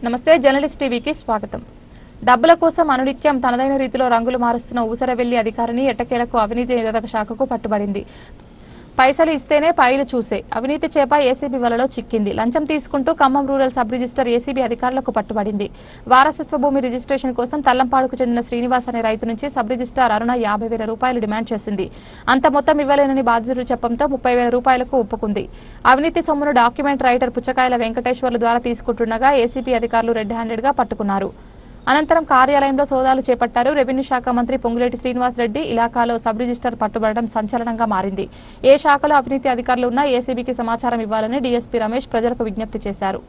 నమస్తే జర్నలిస్ట్ టీవీకి స్వాగతం. డబ్బుల కోసం అనునిత్యం తనదైన రీతిలో రంగులు మారుస్తున్న ఊసరవెల్లి అధికారిని ఎట్టకేలకు అవినీతి నిరోధక శాఖకు పట్టుబడింది. పైసలు ఇస్తేనే పైలు చూసే అవినీతి చేప ఏసీబీ వలలో చిక్కింది. లంచం తీసుకుంటూ Khammam rural sub register ACB అధికారులకు పట్టుబడింది. వారసత్వ భూమి రిజిస్ట్రేషన్ కోసం తల్లంపాడుకు చెందిన శ్రీనివాస్ అనే రైతు నుంచి సబ్ రిజిస్టార్ అరుణ 50,000 రూపాయలు డిమాండ్ చేసింది. అంత మొత్తం ఇవ్వలేనని బాధితుడు చెప్పడంతో 30,000 రూపాయలకు ఒప్పుకుంది. అవినీతి సొమ్మును డాక్యుమెంట్ రైటర్ పుచ్చకాయల వెంకటేశ్వర్ల ద్వారా తీసుకుంటుండగా ఏసీబీ అధికారులు రెడ్ హ్యాండెడ్ గా పట్టుకున్నారు. అనంతరం కార్యాలయంలో సోదాలు చేపట్టారు. రెవెన్యూ శాఖ మంత్రి పొంగులేటి శ్రీనివాస్ రెడ్డి ఇలాకాలో సబ్ రిజిస్టర్ పట్టుబడడం సంచలనంగా మారింది. ఏ శాఖలో అవినీతి అధికారులు ఉన్నా ఏసీబీకి సమాచారం ఇవ్వాలని డీఎస్పీ రమేష్ ప్రజలకు విజ్ఞప్తి చేశారు.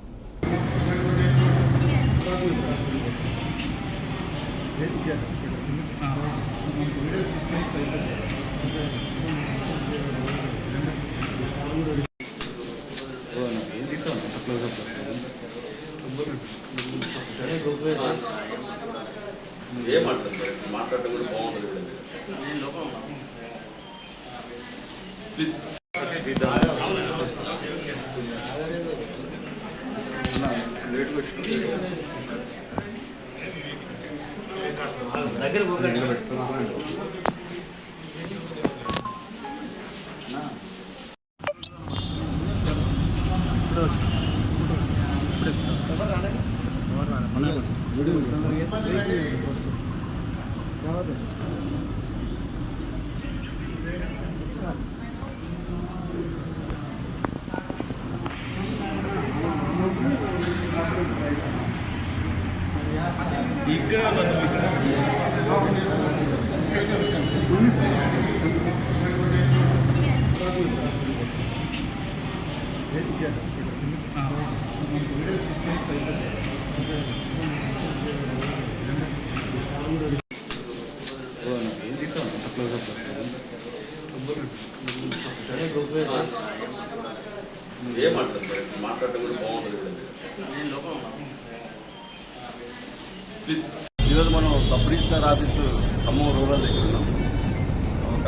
మాట్లాడటం కూడా బాగుంటుంది. ప్లీజ్ దగ్గర మాట్లాడటం కూడా బాగుంటుంది. ప్లీజ్ ఈరోజు మనం sub register office Khammam rural దగ్గర ఉన్నాం. ఒక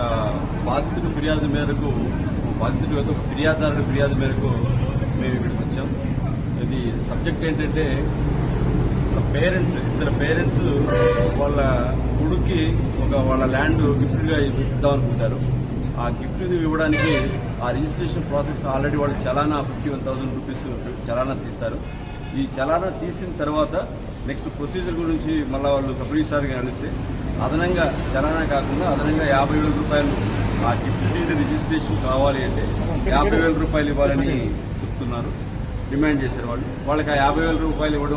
బాధితుడి ఫిర్యాదు మేరకు ఫిర్యాదుదారుడి ఫిర్యాదు మేరకు మేము ఇక్కడికి వచ్చాం. ఇది సబ్జెక్ట్ ఏంటంటే ఇద్దరు పేరెంట్స్ వాళ్ళ కొడుక్కి వాళ్ళ ల్యాండ్ గిఫ్ట్గా ఇద్దాం అనుకుంటారు. ఆ గిఫ్ట్ ఇవ్వడానికి ఆ రిజిస్ట్రేషన్ ప్రాసెస్ ఆల్రెడీ వాళ్ళు చలానా 51,000 రూపీస్ చలానా తీస్తారు. ఈ చలానా తీసిన తర్వాత నెక్స్ట్ ప్రొసీజర్ గురించి మళ్ళీ వాళ్ళు సబ్ రిజిస్ట్రార్గా కలిస్తే అదనంగా చలానా కాకుండా అదనంగా 50,000 రూపాయలు ఆ గిఫ్ట్ డీడ్ రిజిస్ట్రేషన్ కావాలి అంటే 50,000 రూపాయలు ఇవ్వాలని చెప్తున్నారు. డిమాండ్ చేశారు వాళ్ళకి ఆ 50,000 రూపాయలు ఇవ్వడం